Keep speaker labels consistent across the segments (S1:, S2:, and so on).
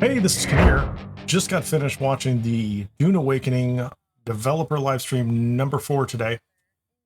S1: Hey, this is Kineer. Just got finished watching the Dune Awakening Developer Livestream number 4 today.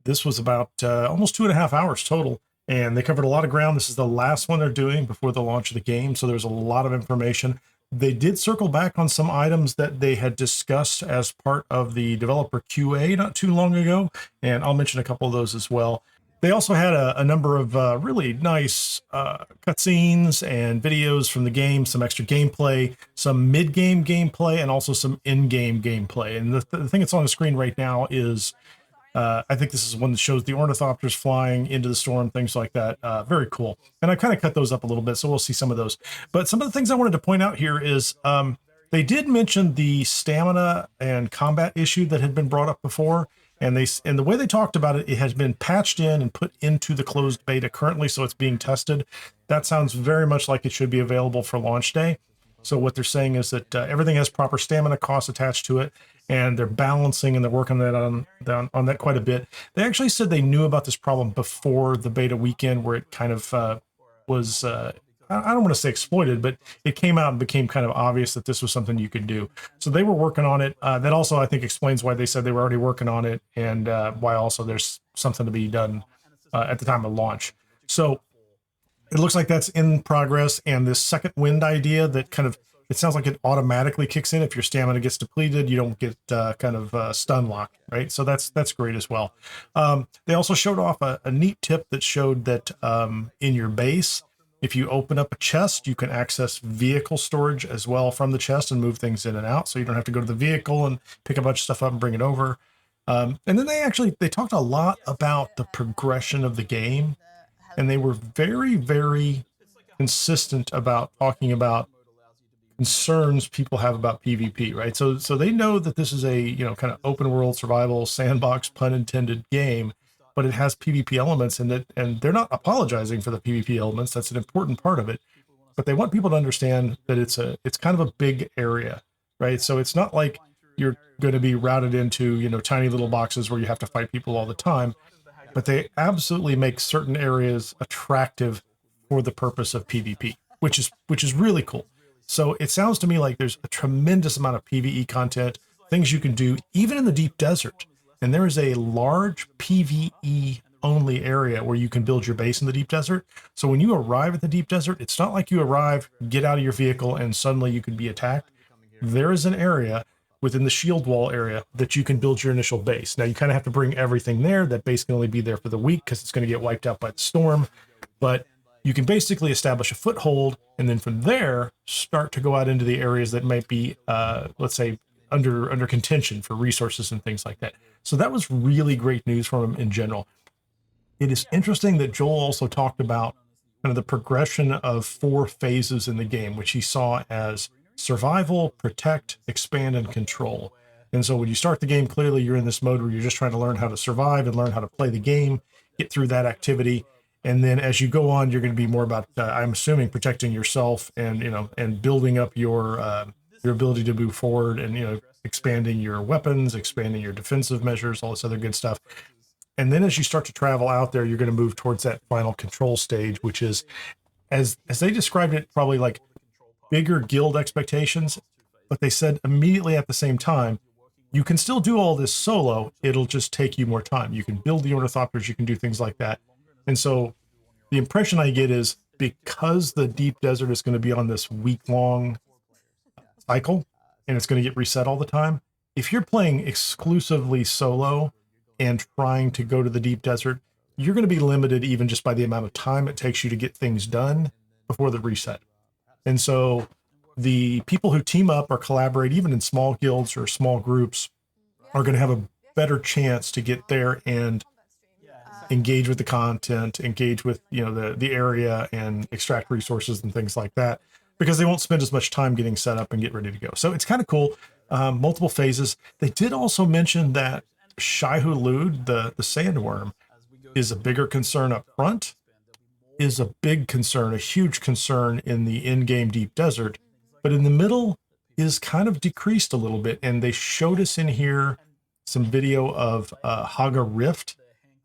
S1: This was about almost 2.5 hours total, and they covered a lot of ground. This is the last one they're doing before the launch of the game, so there's a lot of information. They did circle back on some items that they had discussed as part of the developer QA not too long ago, and I'll mention a couple of those as well. They also had a number of really nice cutscenes and videos from the game, some extra gameplay, some mid-game gameplay, and also some in-game gameplay. And the thing that's on the screen right now is, I think this is one that shows the Ornithopters flying into the storm, things like that. Very cool. And I kind of cut those up a little bit, so we'll see some of those. But some of the things I wanted to point out here is they did mention the stamina and combat issue that had been brought up before. And the way they talked about it, it has been patched in and put into the closed beta currently, so it's being tested. That sounds very much like it should be available for launch day. So what they're saying is that everything has proper stamina costs attached to it, and they're balancing and they're working on that quite a bit. They actually said they knew about this problem before the beta weekend, where it kind of was, I don't want to say exploited, but it came out and became kind of obvious that this was something you could do. So they were working on it. That also, I think, explains why they said they were already working on it, and why also there's something to be done at the time of launch. So it looks like that's in progress. And this second wind idea that kind of, it sounds like it automatically kicks in if your stamina gets depleted. You don't get kind of stun locked, right? So that's great as well. They also showed off a neat tip that showed that in your base, if you open up a chest, you can access vehicle storage as well from the chest and move things in and out. So you don't have to go to the vehicle and pick a bunch of stuff up and bring it over. And then they talked a lot about the progression of the game. And they were very, very consistent about talking about concerns people have about PvP, right? So they know that this is a, kind of open world survival sandbox, pun intended, game, but it has PvP elements in it, and they're not apologizing for the PvP elements. That's an important part of it, but they want people to understand that it's kind of a big area, right? So it's not like you're going to be routed into, tiny little boxes where you have to fight people all the time, but they absolutely make certain areas attractive for the purpose of PvP, which is really cool. So it sounds to me like there's a tremendous amount of PvE content, things you can do, even in the deep desert. And there is a large PvE only area where you can build your base in the deep desert. So when you arrive at the deep desert, it's not like you arrive, get out of your vehicle, and suddenly you can be attacked. There is an area within the shield wall area that you can build your initial base. Now you kind of have to bring everything there. That base can only be there for the week because it's going to get wiped out by the storm. But you can basically establish a foothold, and then from there start to go out into the areas that might be, let's say, under contention for resources and things like that. So that was really great news from him in general. It is interesting that Joel also talked about kind of the progression of 4 phases in the game, which he saw as survival, protect, expand, and control. And so when you start the game, clearly you're in this mode where you're just trying to learn how to survive and learn how to play the game, get through that activity. And then as you go on, you're going to be more about, I'm assuming, protecting yourself and, and building up your ability to move forward and, expanding your weapons, expanding your defensive measures, all this other good stuff. And then as you start to travel out there, you're going to move towards that final control stage, which is, as they described it, probably like bigger guild expectations. But they said immediately at the same time, you can still do all this solo. It'll just take you more time. You can build the Ornithopters, you can do things like that. And so the impression I get is, because the deep desert is going to be on this week-long cycle, and it's going to get reset all the time, if you're playing exclusively solo and trying to go to the deep desert, you're going to be limited even just by the amount of time it takes you to get things done before the reset. And so the people who team up or collaborate, even in small guilds or small groups, are going to have a better chance to get there and engage with the content, engage with, the area and extract resources and things like that, because they won't spend as much time getting set up and get ready to go. So it's kind of cool. Multiple phases. They did also mention that Shai-Hulud, the sandworm, is a bigger concern up front, is a big concern, a huge concern in the in-game deep desert, but in the middle is kind of decreased a little bit. And they showed us in here some video of Haga Rift,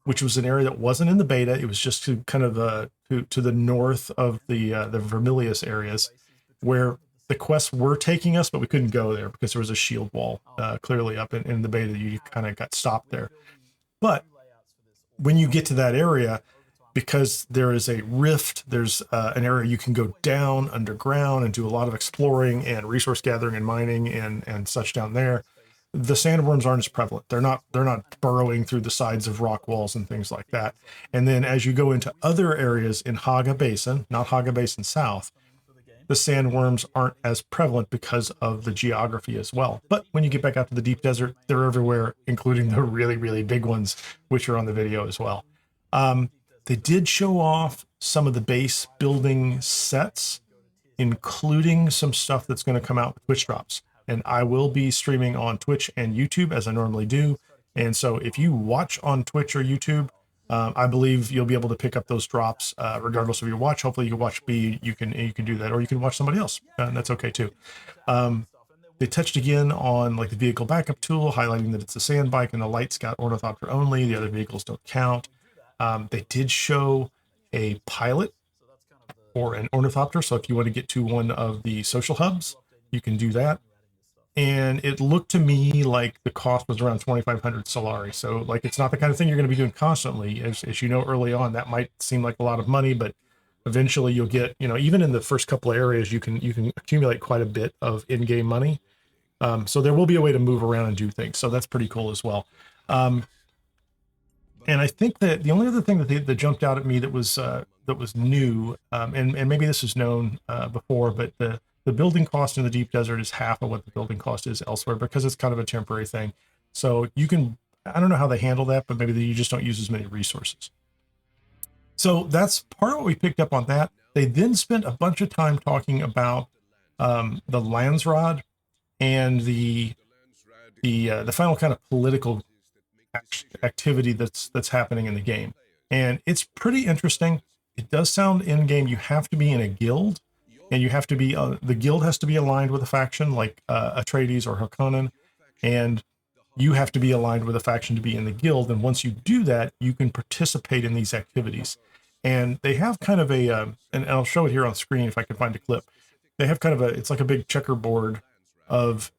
S1: which was an area that wasn't in the beta. It was just to kind of to the north of the Vermilius areas, where the quests were taking us, but we couldn't go there because there was a shield wall clearly up in the bay that you kind of got stopped there. But when you get to that area, because there is a rift, there's an area you can go down underground and do a lot of exploring and resource gathering and mining and such down there. The sandworms aren't as prevalent. They're not burrowing through the sides of rock walls and things like that. And then as you go into other areas in Haga Basin, not Haga Basin South, the sandworms aren't as prevalent because of the geography as well. But when you get back out to the deep desert, they're everywhere, including the really, really big ones, which are on the video as well. They did show off some of the base building sets, including some stuff that's going to come out with Twitch drops. And I will be streaming on Twitch and YouTube as I normally do. And so if you watch on Twitch or YouTube, I believe you'll be able to pick up those drops regardless of your watch. Hopefully you watch B, you can do that, or you can watch somebody else, and that's okay too. They touched again on like the vehicle backup tool, highlighting that it's a sand bike and the Light Scout Ornithopter only. The other vehicles don't count. They did show a pilot or an Ornithopter. So if you want to get to one of the social hubs, you can do that. And it looked to me like the cost was around 2,500 Solari. So like, it's not the kind of thing you're going to be doing constantly. As you know, early on, that might seem like a lot of money, but eventually you'll get, you know, even in the first couple of areas, you can accumulate quite a bit of in-game money. So there will be a way to move around and do things. So that's pretty cool as well. And I think that the only other thing that jumped out at me that was new, and maybe this is known before, but the building cost in the deep desert is half of what the building cost is elsewhere because it's kind of a temporary thing. So you can, I don't know how they handle that, but maybe you just don't use as many resources. So that's part of what we picked up on that. They then spent a bunch of time talking about the Landsraad and the final kind of political activity that's happening in the game. And it's pretty interesting. It does sound in game. You have to be in a guild, and you have to be, the guild has to be aligned with a faction like Atreides or Harkonnen, and you have to be aligned with a faction to be in the guild. And once you do that, you can participate in these activities. And they have kind of a, and I'll show it here on screen if I can find a clip. They have kind of it's like a big checkerboard of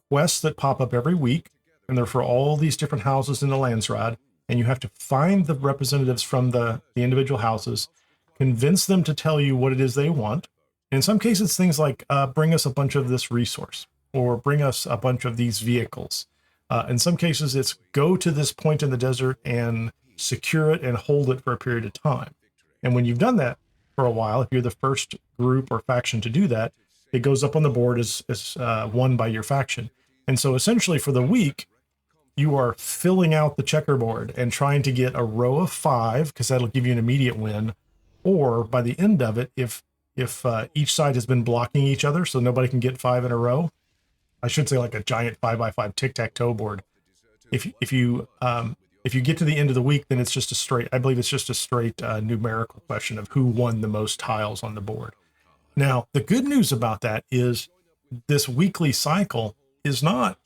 S1: quests that pop up every week, and they're for all these different houses in the Landsraad, and you have to find the representatives from the individual houses, convince them to tell you what it is they want. In some cases, things like bring us a bunch of this resource, or bring us a bunch of these vehicles. In some cases, it's go to this point in the desert and secure it and hold it for a period of time. And when you've done that for a while, if you're the first group or faction to do that, it goes up on the board as won by your faction. And so essentially for the week, you are filling out the checkerboard and trying to get a row of 5, because that'll give you an immediate win. Or by the end of it, if each side has been blocking each other so nobody can get 5 in a row, I should say like a giant 5x5 tic-tac-toe board. If you get to the end of the week, then it's just a straight, I believe it's just a straight numerical question of who won the most tiles on the board. Now, the good news about that is this weekly cycle is not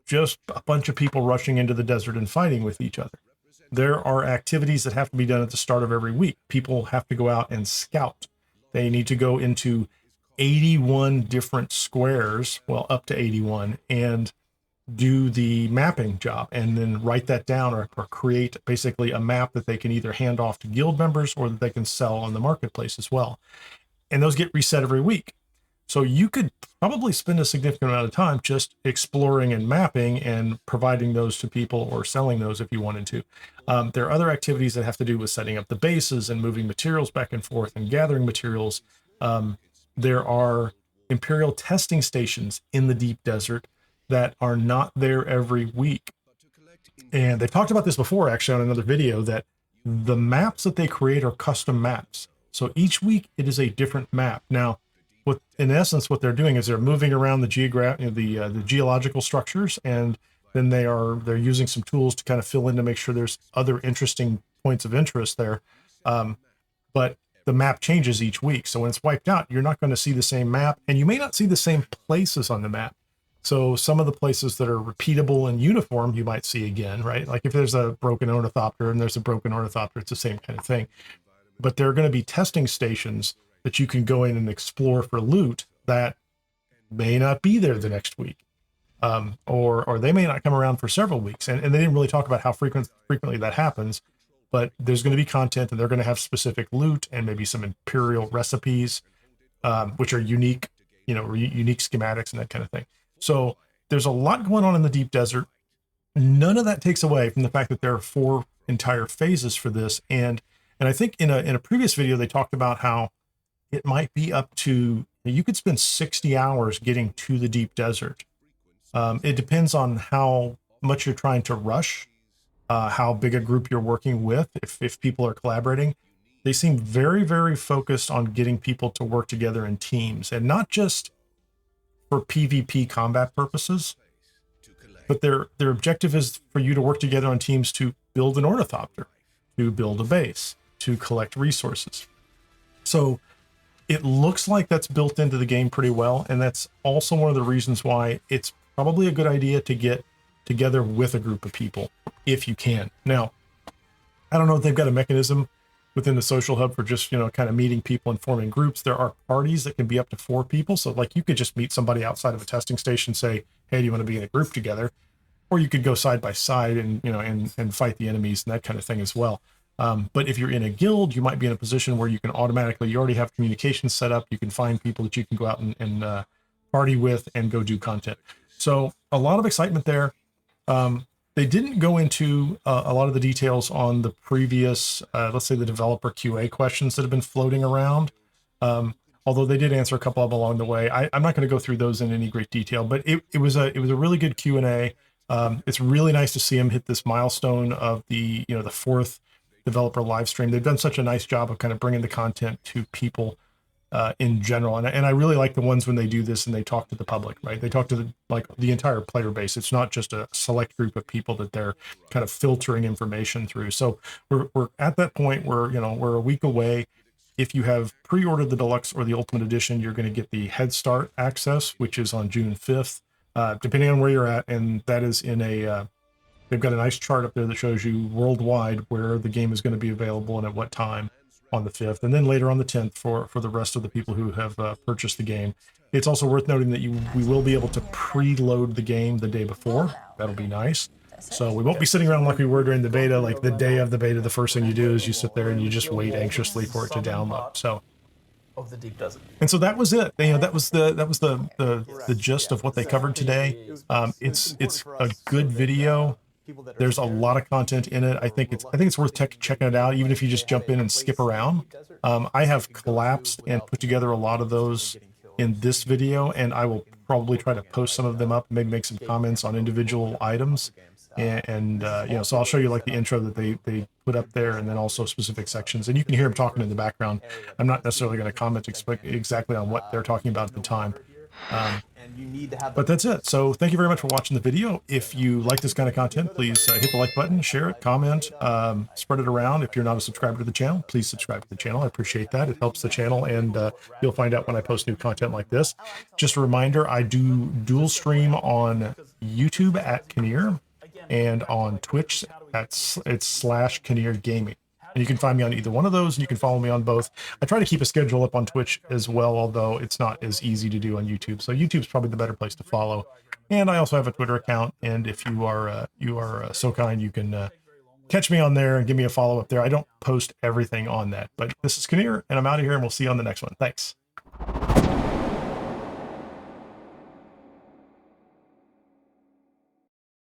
S1: just a bunch of people rushing into the desert and fighting with each other. There are activities that have to be done at the start of every week. People have to go out and scout. They need to go into 81 different squares, well, up to 81, and do the mapping job, and then write that down or create basically a map that they can either hand off to guild members or that they can sell on the marketplace as well. And those get reset every week. So you could probably spend a significant amount of time just exploring and mapping and providing those to people or selling those if you wanted to. There are other activities that have to do with setting up the bases and moving materials back and forth and gathering materials. There are Imperial testing stations in the deep desert that are not there every week. And they talked about this before, actually, on another video, that the maps that they create are custom maps. So each week it is a different map. Now, in essence, what they're doing is they're moving around the geological structures, and then they're using some tools to kind of fill in to make sure there's other interesting points of interest there. But the map changes each week. So when it's wiped out, you're not going to see the same map, and you may not see the same places on the map. So some of the places that are repeatable and uniform, you might see again, right? Like if there's a broken Ornithopter and there's a broken Ornithopter, it's the same kind of thing. But there are going to be testing stations that you can go in and explore for loot that may not be there the next week. Or they may not come around for several weeks. And they didn't really talk about how frequently that happens, but there's going to be content and they're going to have specific loot and maybe some Imperial recipes, which are unique, unique schematics and that kind of thing. So there's a lot going on in the deep desert. None of that takes away from the fact that there are 4 entire phases for this. And I think in a previous video, they talked about how it might be up to, you could spend 60 hours getting to the deep desert. It depends on how much you're trying to rush, how big a group you're working with, if people are collaborating. They seem very, very focused on getting people to work together in teams, and not just for PvP combat purposes, but their objective is for you to work together on teams to build an Ornithopter, to build a base, to collect resources. So it looks like that's built into the game pretty well, and that's also one of the reasons why it's probably a good idea to get together with a group of people if you can. Now, I don't know if they've got a mechanism within the social hub for just, kind of meeting people and forming groups. There are parties that can be up to 4 people. So like you could just meet somebody outside of a testing station, say, hey, do you want to be in a group together? Or you could go side by side and, and fight the enemies and that kind of thing as well. But if you're in a guild, you might be in a position where you can automatically, you already have communications set up. You can find people that you can go out and party with and go do content. So a lot of excitement there. They didn't go into a lot of the details on the previous, let's say the developer QA questions that have been floating around. Although they did answer a couple of them along the way. I'm not going to go through those in any great detail, but it was a really good Q&A. It's really nice to see them hit this milestone of the 4th developer live stream. They've done such a nice job of kind of bringing the content to people in general. And I really like the ones when they do this and they talk to the public, right? They talk to the entire player base. It's not just a select group of people that they're kind of filtering information through. So we're at that point where, we're a week away. If you have pre-ordered the deluxe or the ultimate edition, you're going to get the head start access, which is on June 5th, depending on where you're at. And that is in they've got a nice chart up there that shows you worldwide where the game is going to be available and at what time on the 5th, and then later on the 10th for the rest of the people who have purchased the game. It's also worth noting that we will be able to preload the game the day before. That'll be nice. So we won't be sitting around like we were during the beta, like the day of the beta, the first thing you do is you sit there and you just wait anxiously for it to download. So
S2: of the deep desert.
S1: And so that was it. That was the gist of what they covered today. It's a good video. There's a lot of content in it. I think it's worth checking it out, even if you just jump in and skip around. I have collapsed and put together a lot of those in this video, and I will probably try to post some of them up, maybe make some comments on individual items. And so I'll show you like the intro that they put up there, and then also specific sections. And you can hear them talking in the background. I'm not necessarily going to comment exactly on what they're talking about at the time. But that's it. So thank you very much for watching the video. If you like this kind of content, please hit the like button, share it, comment, spread it around. If you're not a subscriber to the channel, please subscribe to the channel. I appreciate that. It helps the channel, and you'll find out when I post new content like this. Just a reminder, I do dual stream on YouTube at Kineer and on Twitch it's /Kineer Gaming. And you can find me on either one of those, and you can follow me on both. I try to keep a schedule up on Twitch as well, although it's not as easy to do on YouTube. So YouTube's probably the better place to follow. And I also have a Twitter account, and if you are so kind, you can catch me on there and give me a follow up there. I don't post everything on that, but this is Kineer, and I'm out of here, and we'll see you on the next one. Thanks.